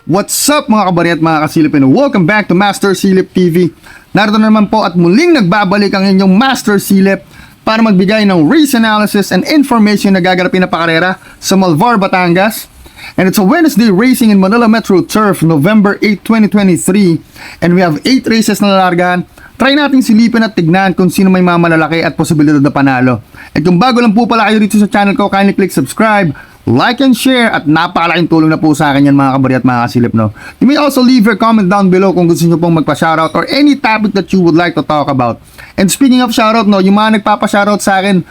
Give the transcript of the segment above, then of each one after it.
What's up mga kabari at mga kasilip, and welcome back to Master Silip TV. Narito na naman po at muling nagbabalik ang inyong Master Silip para magbigay ng race analysis and information na gaganapin na pakarera sa Malvar, Batangas. And it's a Wednesday racing in Manila Metro Turf, November 8, 2023. And we have 8 races na nalargahan. Try natin silipin at tignan kung sino may mamalalaki at posibilidad na panalo. At kung bago lang po pala kayo dito sa channel ko, kindly click subscribe, like and share, at napakalaking tulong na po sa akin yan mga kabari at mga kasilip, no? You may also leave your comment down below kung gusto nyo pong magpa-shoutout or any topic that you would like to talk about. And speaking of shoutout, no, yung mga nagpapa-shoutout sa akin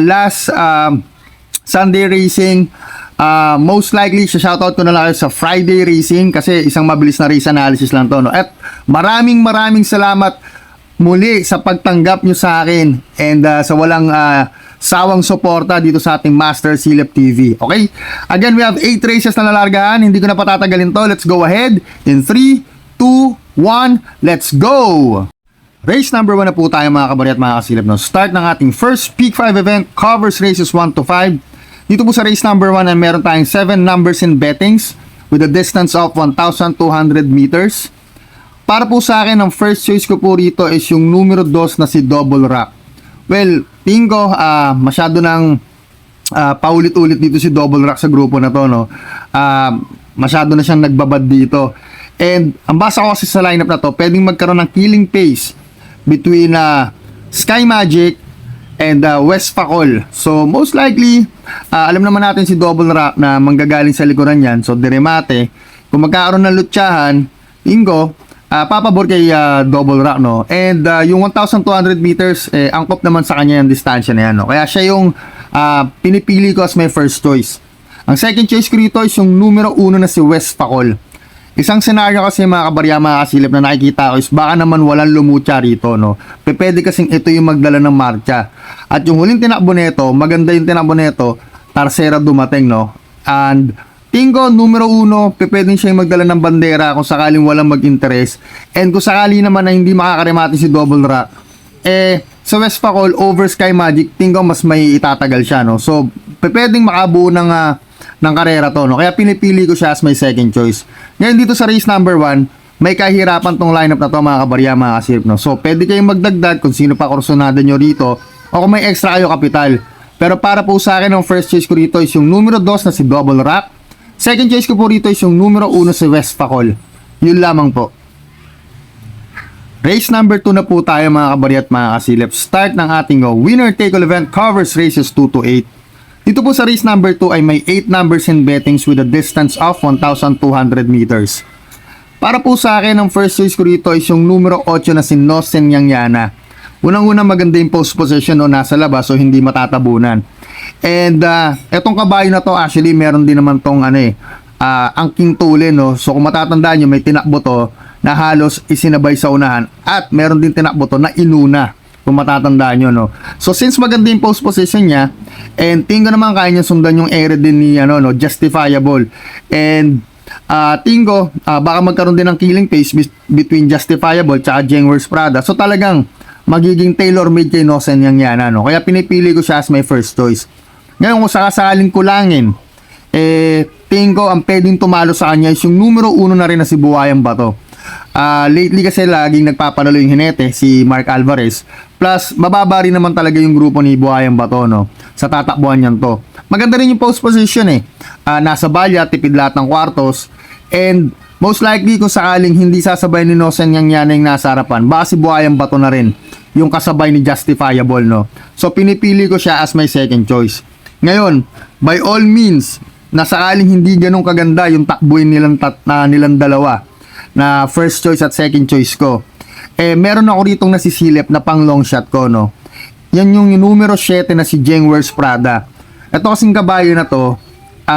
last Sunday racing, most likely shoutout ko na lang sa Friday racing kasi isang mabilis na race analysis lang to, no? At maraming salamat muli sa pagtanggap nyo sa akin and sa walang sawang suporta dito sa ating Master Silip TV. Okay? Again, we have 8 races na nalargahan. Hindi ko na patatagalin to. Let's go ahead. In 3, 2, 1, let's go! Race number 1 na po tayo mga kabari at mga kasilip, no? Start ng ating first Peak 5 event, covers races 1 to 5. Dito po sa race number 1 ay meron tayong 7 numbers in bettings with a distance of 1,200 meters. Para po sa akin, ang first choice ko po rito is yung numero 2 na si Double Rock. Well, tingin ko masyado nang paulit-ulit dito si Double Rock sa grupo na to, no? Masyado na siyang nagbabad dito. And ang basa ko kasi sa lineup na to, pwedeng magkaroon ng killing pace between Sky Magic and West Facol. So most likely, alam naman natin si Double Rock na manggagaling sa likuran yan. So diremate, kung magkakaroon ng lutsahan, tingin ko papabor kay Double Rock, no? And yung 1,200 meters, angkop naman sa kanya yung distansya na yan, no? Kaya siya yung pinipili ko as my first choice. Ang second choice ko rito is yung numero 1 na si West Facol. Isang senaryo kasi mga kabarya, mga kasilip na nakikita ko is baka naman walang lumutya rito, no? Pwede kasing ito yung magdala ng marcha. At yung huling tinakbo nito, maganda yung tinakbo nito, Tarsera dumating, no? And tingko, numero 1, pwedeng siya yung magdala ng bandera kung sakaling walang mag-interest. And kung sakali naman na hindi makakaremate si Double Rock, sa West Facol over Sky Magic, tingko mas may itatagal siya, no? So, pwedeng makabuo ng karera to, no? Kaya pinipili ko siya as my second choice. Ngayon dito sa race number 1, may kahirapan tong lineup na to mga kabarya, mga kasirip, no? So, pwede kayong magdagdag kung sino pa kursonada nyo rito o kung may extra kayo kapital. Pero para po sa akin, ang first choice ko rito is yung numero 2 na si Double Rock. Second choice ko po rito is yung numero 1 si West Facol. Yun lamang po. Race number 2 na po tayo mga kabari at mga kasilip. Start ng ating winner take all event, covers races 2 to 8. Dito po sa race number 2 ay may 8 numbers in bettings with a distance of 1,200 meters. Para po sa akin, ang first choice ko rito is yung numero 8 na si Nosen Yangyana. Unang-una maganda yung post position, no, nasa labas, so hindi matatabunan. And etong kabayo na to, actually meron din naman tong angking tuli, no? So kung matatandaan nyo, may tinakbo to na halos isinabay sa unahan at meron din tinakbo to na inuna, kung matatandaan nyo, no? So since maganda yung post position niya, and tingin ko naman kaya niya sundan yung area din ni Justifiable. And tingin ko baka magkaroon din ng killing pace between Justifiable tsaka Jengwers Prada. So talagang magiging tailor-made kay Nosen Yangyana, no? Kaya pinipili ko siya as my first choice. Ngayon kung sakasaling kulangin, tingin ko ang pwedeng tumalo sa kanya is yung numero 1 na rin na si Buhayang Bato. Lately kasi laging nagpapanalo yung hinete, si Mark Alvarez. Plus mababa rin naman talaga yung grupo ni Buhayang Bato, no? Sa tatakbuhan niyan to. Maganda rin yung post position, nasa balya, tipid lahat ng kwartos. And most likely kung sakaling hindi sasabay ni Nosen Yangyana yung nasa harapan, baka si Buhayang Bato na rin yung kasabay ni Justifiable, no? So pinipili ko siya as my second choice. Ngayon, by all means, na sakaling hindi ganun kaganda yung takbuhin nilang dalawa na first choice at second choice ko, meron ako ritong nasisilip na pang long shot ko, no? Yan yung numero 7 na si Jengwers Prada. Ito kasing kabayo na to,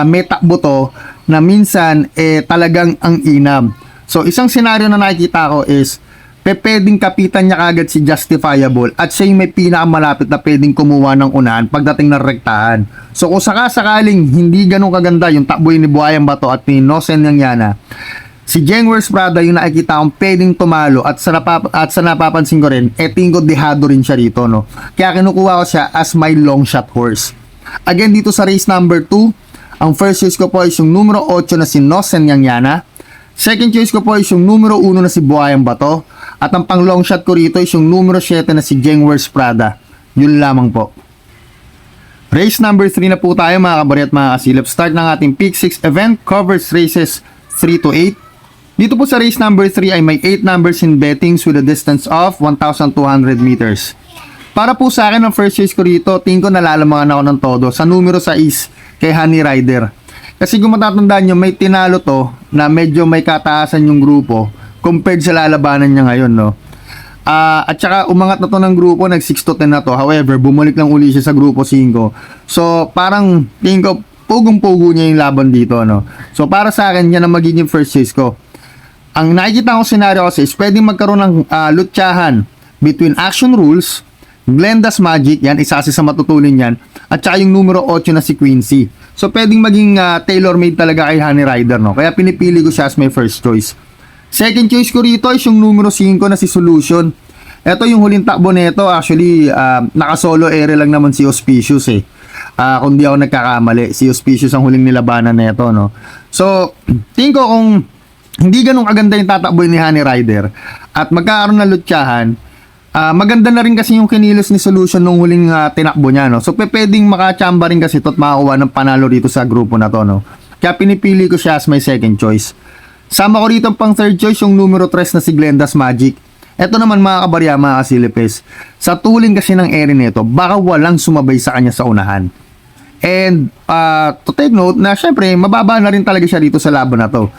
may takbo to na minsan talagang ang inam. So isang senaryo na nakikita ko is pwedeng kapitan niya kagad si Justifiable at siya yung may pinakamalapit na pwedeng kumuha ng unahan pagdating ng rektahan. So kung sakasakaling hindi ganun kaganda yung takboy ni Buhayang Bato at ni Nosen Yangyana, si Jengwers Prada yung nakikita kong pwedeng tumalo at sa napapansin ko rin, tingin ko dehado rin siya rito, no? Kaya kinukuha ko siya as my long shot horse. Again, dito sa race number 2, ang first choice ko po is yung numero 8 na si Nosen Yangyana. Second choice ko po is yung numero 1 na si Buhayang Bato. At ang pang long shot ko rito is yung numero 7 na si Jengwers Prada. Yun lamang po. Race number 3 na po tayo mga kabari at mga kasilip. Start ng ating Peak 6 event, covers races 3 to 8. Dito po sa race number 3 ay may 8 numbers in bettings with a distance of 1,200 meters. Para po sa akin ang first choice ko rito, tingin ko nalalamangan ako ng todo sa numero 6 kay Honey Rider. Kasi kung matatandaan nyo, may tinalo to na medyo may kataasan yung grupo compared sa lalabanan niya ngayon, no? At saka umangat na to ng grupo, nag 6 to 10 na to. However, bumalik lang uli siya sa grupo 5. So, parang tingin ko, pugong-pugo niya yung laban dito, no? So, para sa akin, yan ang magiging first choice ko. Ang nakikita kong scenario kasi is pwedeng magkaroon ng lutyahan between Action Rules, Glenda's Magic, yan, isa sa matutulin yan, at saka yung numero 8 na si Quincy. So, pwedeng maging tailor-made talaga kay Honey Rider, no? Kaya pinipili ko siya as my first choice. Second choice ko rito is yung numero 5 na si Solution. Ito yung huling takbo nito. Actually, naka-solo ere lang naman si Auspicious eh. Kung di ako nagkakamali, si Auspicious ang huling nilabanan nito, no? So, tingin ko kung hindi ganun kaganda yung tatakboy ni Honey Rider at magkakaroon ng lutyahan, maganda na rin kasi yung kinilos ni Solution nung huling tinakbo niya, no? So, pwedeng makachamba rin kasi ito at makakuha ng panalo dito sa grupo na to, no? Kaya pinipili ko siya as my second choice. Sama ko rito pang third choice yung numero 3 na si Glenda's Magic. Ito naman mga kabarya, mga kasilipes. Sa tuling kasi ng ere nito, baka walang sumabay sa kanya sa unahan. And to take note na syempre, mababa na rin talaga siya dito sa laban na to.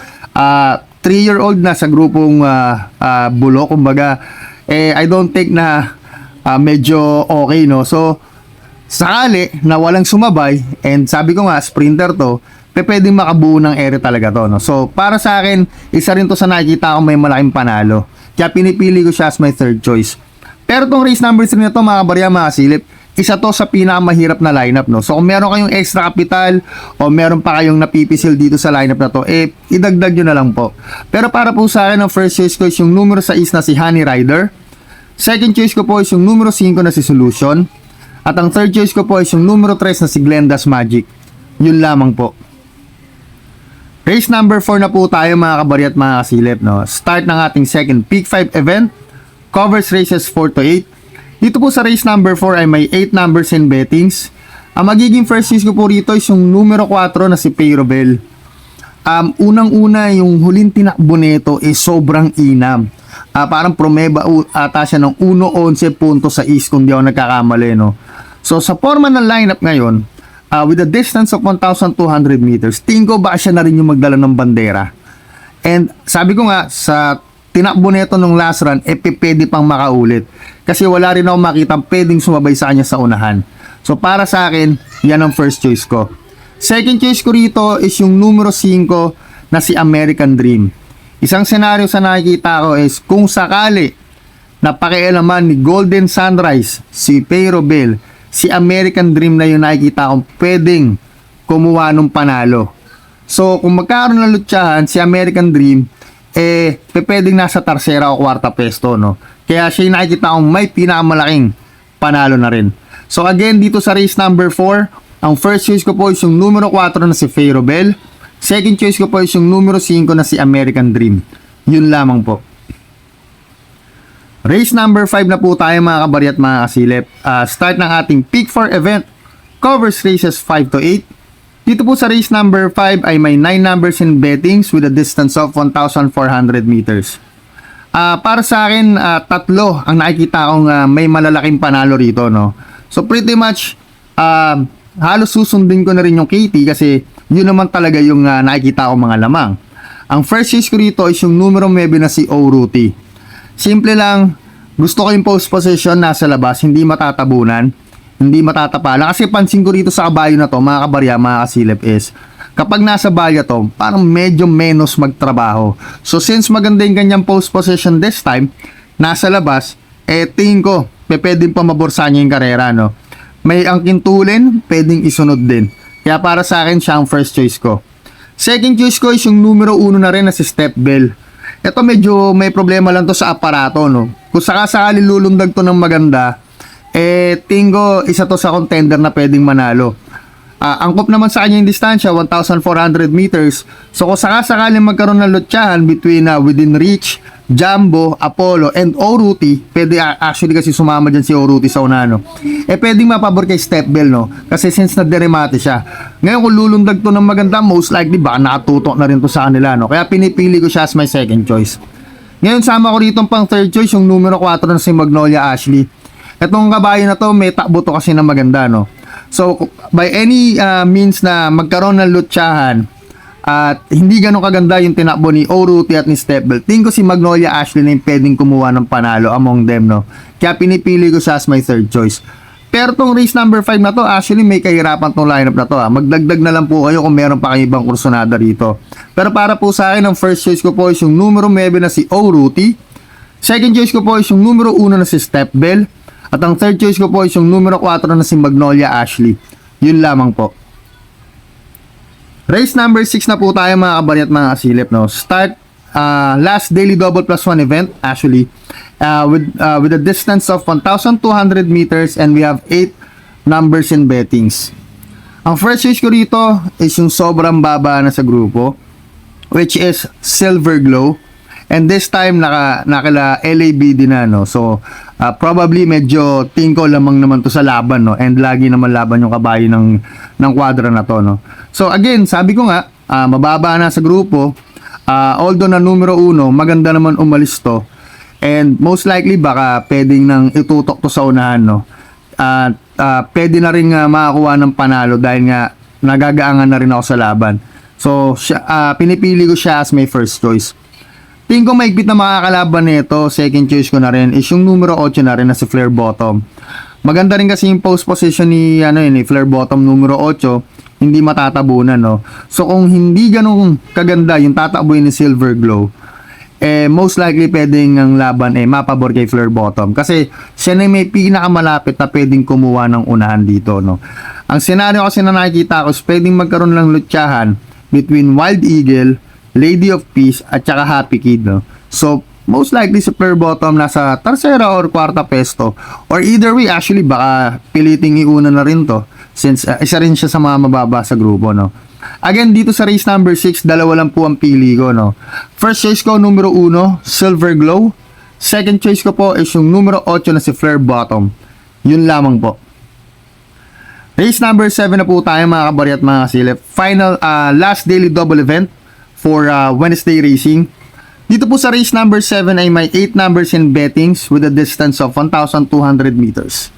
3-year-old na sa grupong bulo, kumbaga, I don't think na medyo okay, no? So, sakali na walang sumabay, and sabi ko nga, sprinter to, pwedeng makabuo ng ere talaga to, no? So, para sa akin, isa rin to sa nakikita ko may malaking panalo. Kaya pinipili ko siya as my third choice. Pero tong race number 3 na to, mga kabarya, mga silip, isa to sa pinakamahirap na lineup, no? So, kung meron kayong extra capital o meron pa kayong napipisil dito sa lineup na to, idagdag nyo na lang po. Pero para po sa akin, ang first choice ko is yung numero 6 na si Honey Rider. Second choice ko po is yung numero 5 na si Solution. At ang third choice ko po is yung numero 3 na si Glenda's Magic. Yun lamang po. Race number 4 na po tayo mga kabari at mga kasilip, no? Start ng ating second Peak 5 event, covers races 4 to 8. Dito po sa race number 4 ay may 8 numbers in bettings. Ang magiging first choice ko po rito is yung numero 4 na si Payrobel. Unang-una, yung huling tinakbo nito is sobrang inam. Parang promeba ata siya ng 1-11 puntos sa East kung di ako nagkakamali, no? So sa forma ng lineup ngayon, with a distance of 1,200 meters, tingin ko ba siya na rin yung magdala ng bandera. And sabi ko nga, sa tinakbo nito nung last run, pwede pang makaulit. Kasi wala rin ako makita pwedeng sumabay sa kanya sa unahan. So para sa akin, yan ang first choice ko. Second choice ko rito is yung numero 5 na si American Dream. Isang senaryo sa nakikita ko is kung sakali napakialaman ni Golden Sunrise, si Payrobel, si American Dream na yung nakikita kong pwedeng kumuha ng panalo. So, kung magkaroon ng lutyahan, si American Dream, pwedeng nasa tarsera o kwarta pesto, no? Kaya siya yung nakikita kong may pinakamalaking panalo na rin. So, again, dito sa race number 4, ang first choice ko po is yung numero 4 na si Payrobel. Second choice ko po is yung numero 5 na si American Dream. Yun lamang po. Race number 5 na po tayo mga kabari at mga kasilip. Start ng ating Peak 4 event, covers races 5 to 8. Dito po sa race number 5 ay may 9 numbers in bettings with a distance of 1,400 meters. Para sa akin, tatlo ang nakikita kong may malalaking panalo rito, no? So pretty much, halos susundin ko na rin yung KT kasi yun naman talaga yung nakikita kong mga lamang. Ang first choice ko rito is yung numero 9 na si Oruti. Simple lang, gusto ko yung post position nasa labas, hindi matatabunan, hindi matatapala. Kasi pansin ko rito sa kabayo na to, mga kabarya, mga kasilip, is kapag nasa balya to, parang medyo menos magtrabaho. So since maganda yung kanyang post position this time, nasa labas, tingin ko, pwedeng pa maborsa niya yung karera, no? May angkin tulin, pwedeng isunod din. Kaya para sa akin, siya ang first choice ko. Second choice ko is yung numero 1 na rin na si Step Bell. Ito medyo may problema lang to sa aparato, no? Kung sakasakali lulundag to ng maganda, tingin ko isa to sa contender na pwedeng manalo. Angkop naman sa kanya yung distansya, 1,400 meters. So kung sakasakaling magkaroon ng lutsahan between Within Reach, Jumbo, Apollo, and Oruti, pwede actually kasi sumama dyan si Oruti sa una, no? Pwedeng mapabor kay Step Bell, no? Kasi since na-deremate siya. Ngayon kung lulundag to ng maganda, most likely baka nakatutok na rin to sa kanila, no? Kaya pinipili ko siya as my second choice. Ngayon sama ko rito pang third choice, yung numero 4 na si Magnolia Ashley. Itong kabayo na to, may takbo to kasi na maganda, no? So, by any means na magkaroon ng lutsahan at hindi ganun kaganda yung tinakbo ni Oruti at ni Stepbell, tingin ko si Magnolia Ashley na yung pwedeng kumuha ng panalo among them, no? Kaya pinipili ko siya as my third choice. Pero tong race number 5 na to, actually may kahirapan tong lineup na to. Magdagdag na lang po kayo kung meron pa kayo ibang kursonada rito. Pero para po sa akin, ang first choice ko po is yung numero 9 na si Oruti. Second choice ko po is yung numero 1 na si Stepbell. At ang third choice ko po is yung numero 4 na si Magnolia Ashley. Yun lamang po. Race number 6 na po tayo mga kabari at mga kasilip, no? Start last daily double plus 1 event actually with a distance of 1,200 meters and we have 8 numbers in bettings. Ang first choice ko rito is yung sobrang baba na sa grupo, which is Silver Glow. And this time nakala LABD na, no? So probably medyo tingko lamang naman to sa laban, no? And lagi naman laban yung kabayo ng kwadra na to, no? So again, sabi ko nga, mababa na sa grupo. Although na numero 1, maganda naman umalis to. And most likely baka pwedeng nang itutok to sa unahan, no? Pwede na rin makakuha ng panalo dahil nga nagagaangan na rin ako sa laban. So pinipili ko siya as my first choice. Tingin ko maigpit na makakalaban nito, second choice ko na rin is yung numero 8 na rin na si Flare Bottom. Maganda rin kasi yung post position ni Flare Bottom numero 8, hindi matatabunan, no. So kung hindi ganun kaganda yung tatakbuhin ni Silver Glow, most likely pwedeng ang laban mapabor kay Flare Bottom kasi siya na may pinakamalapit na pwedeng kumuha ng unahan dito, no. Ang senaryo kasi na nakikita ko is pwedeng magkaroon ng lutsahan between Wild Eagle, Lady of Peace at saka Happy Kid, no. So most likely si Flare Bottom nasa tercera or kwarta pesto, or either way actually baka piliting iuna na rin to since isa rin siya sa mga mababa sa grupo, no. Again, dito sa race number 6, dalawa lang po ang pili ko, no. First choice ko numero 1, Silver Glow. Second choice ko po is yung numero 8 na si Flare Bottom. Yun lamang po. Race number 7 na po tayo mga kabari at mga kasilip. Final last daily double event for Wednesday racing. Dito po sa race number 7 ay may 8 numbers in bettings with a distance of 1,200 meters.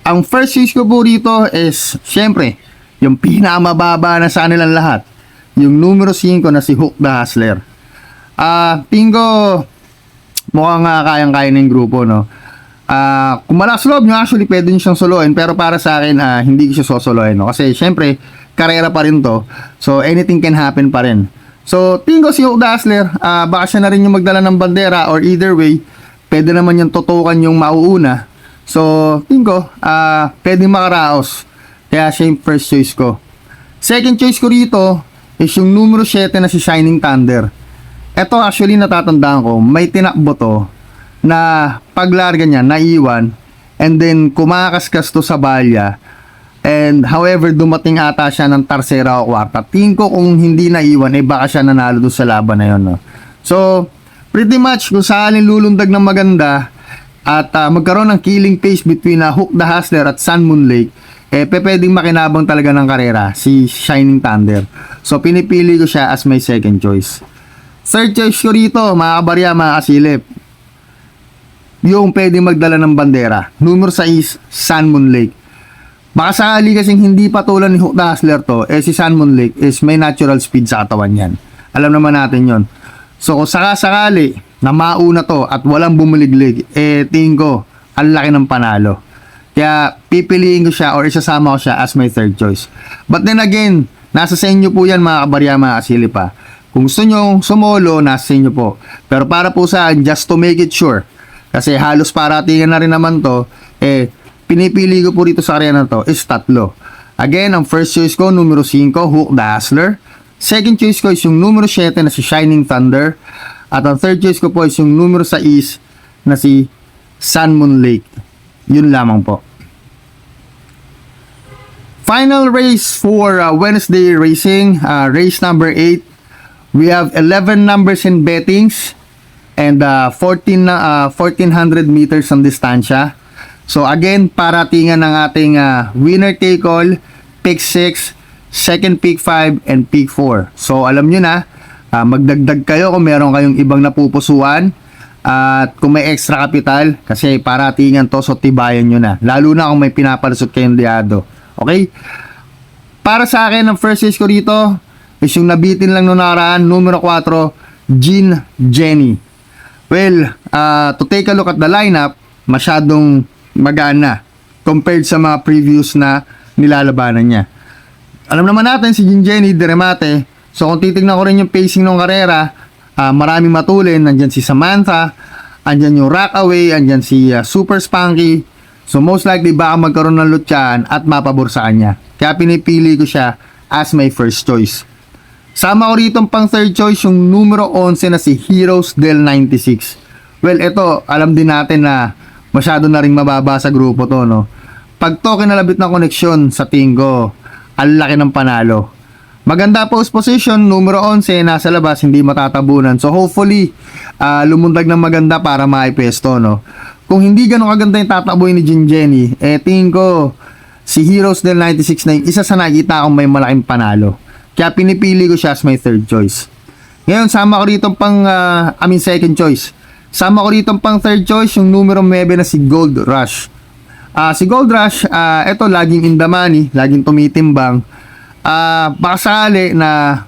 Ang first choice ko po dito is, syempre, yung pinakamababa na sa kanilang lahat. Yung numero 5 na si Hook the Hustler. Tingin ko, mukhang kayang-kaya ng grupo, no? Kung malakas loob nyo, actually, pwede nyo siyang soloin. Pero para sa akin, hindi ko siya sosoloin, no? Kasi, syempre, karera pa rin to. So, anything can happen pa rin. So, tingin ko si Hook the Hustler, baka siya na rin yung magdala ng bandera or either way, pwede naman yung tutukan yung mauuna. So, tingin ko, pwede makaraos. Kaya siya yung first choice ko. Second choice ko rito is yung numero 7 na si Shining Thunder. Ito actually natatandaan ko, may tinakbo to na paglarga niya, naiwan, and then kumakaskas to sa balya. And however, dumating ata siya ng tarsera o kwarta. Tingin ko kung hindi naiwan, baka siya nanalo doon sa laban na yun, no? So, pretty much, kung saan lulundag ng maganda at magkaroon ng killing pace between Hook the Hustler at Sun Moon Lake, pwedeng makinabang talaga ng karera, si Shining Thunder. So, pinipili ko siya as my second choice. Third choice ko rito, mga kabarya, mga kasilip, yung pwedeng magdala ng bandera. Numero 6, Sun Moon Lake. Baka sakali kasing hindi patulan ni Hook the Hustler to, si Sun Moon Lake is may natural speed sa katawan yan. Alam naman natin yon. So kung sakali na mauna to at walang bumiliglig, tingin ko, ang laki ng panalo. Kaya pipiliin ko siya or isasama ko siya as my third choice. But then again, nasa sa inyo po yan mga kabarya, mga kasilip pa. Kung gusto nyo sumolo, nasa sa inyo po. Pero para po sa akin, just to make it sure, kasi halos paratingan na rin naman to, pinipili ko po rito sa area na to is 3. Again, ang first choice ko, numero 5, Hook the Hustler. Second choice ko is yung numero 7 na si Shining Thunder. At ang third choice ko po is yung numero 6 na si Sun Moon Lake. Yun lamang po. Final race for Wednesday racing, race number 8. We have 11 numbers in bettings and 1400 meters ang distansya. So again, paratingan ng ating winner take all, pick 6, second pick 5, and pick 4. So alam nyo na, magdagdag kayo kung meron kayong ibang napupusuan at kung may extra capital kasi paratingan to, so tibayan nyo na. Lalo na kung may pinapalusot kayong diado. Okay? Para sa akin, ang first race ko dito is yung nabitin lang nung nakaraan, numero 4, Jean Jenny. Well, to take a look at the lineup, masyadong magana compared sa mga previous na nilalabanan niya. Alam naman natin si Jean Jenny, Deremate. So kung titignan ko rin yung pacing ng karera, maraming matulin. Nandyan si Samantha, andyan yung Rockaway, andyan si Super Spunky. So most likely baka magkaroon ng lutyan at mapabor sa kanya. Kaya pinipili ko siya as my first choice. Sama ko rito pang third choice yung numero 11 na si Heroes del 96. Well, ito, alam din natin na masyado na rin mababa sa grupo to, no? Pag to kinalabit ng koneksyon sa Tingo, ang laki ng panalo. Maganda post position, numero 11, nasa labas, hindi matatabunan. So hopefully, lumundag ng maganda para maipesto, no? Kung hindi ganun kaganda yung tataboy ni Jean Jenny, tingin ko, si Heroes del 96 na yung isa sa nakita kong may malaking panalo. Kaya pinipili ko siya as my third choice. Ngayon, sama ko rito second choice. Sama ko rito pang third choice, yung numero 9 na si Gold Rush. Si Gold Rush, ito laging in the money, laging tumitimbang. Baka sakali na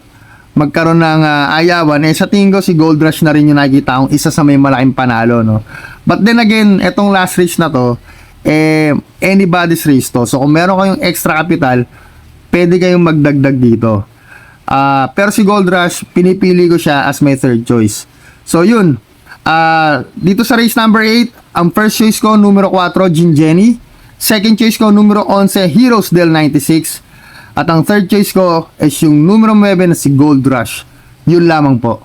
magkaroon ng ayawan, sa tingin ko si Gold Rush na rin yung nakikita kong isa sa may malaking panalo, no? But then again, etong last race na to, anybody's race to. So kung meron kayong extra capital, pwede kayong magdagdag dito. Pero si Gold Rush, pinipili ko siya as my third choice. So yun, dito sa race number 8, ang first choice ko, numero 4, Jean Jenny. Second choice ko, numero 11, Heroes del 96. At ang third choice ko is yung numero 9 na si Gold Rush. Yun lamang po.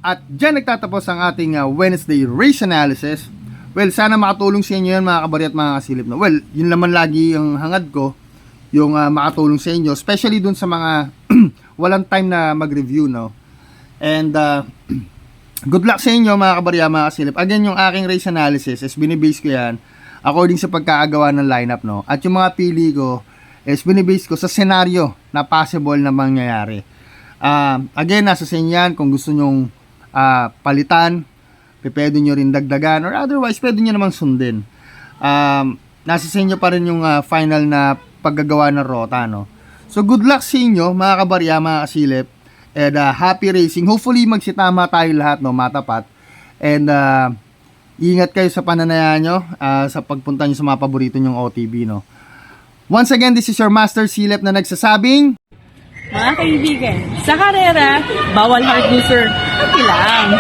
At dyan nagtatapos ang ating Wednesday race analysis. Well, sana makatulong sa inyo yan mga kabari at mga kasilip. No? Well, yun naman lagi yung hangad ko, yung makatulong sa inyo. Especially dun sa mga walang time na mag-review. No? And good luck sa inyo mga kabari at mga kasilip. Again, yung aking race analysis is binibase ko yan according sa pagkakagawa ng lineup. No? At yung mga pili ko is binibase ko sa senaryo na possible na mangyayari. Again, nasa sa inyo yan kung gusto nyong palitan, pwede nyo rin dagdagan, or otherwise, pwede nyo namang sundin. Nasa sa inyo pa rin yung final na paggagawa ng rota, no? So, good luck sa inyo, mga kabarya, mga kasilip, and happy racing. Hopefully, magsitama tayo lahat, no? Matapat. And, ingat kayo sa pananayan nyo, sa pagpunta nyo sa mga paborito nyong OTB, no? Once again, this is your Master Silip na nagsasabing, mga kaibigan, sa karera, bawal hard loser. Okay lang.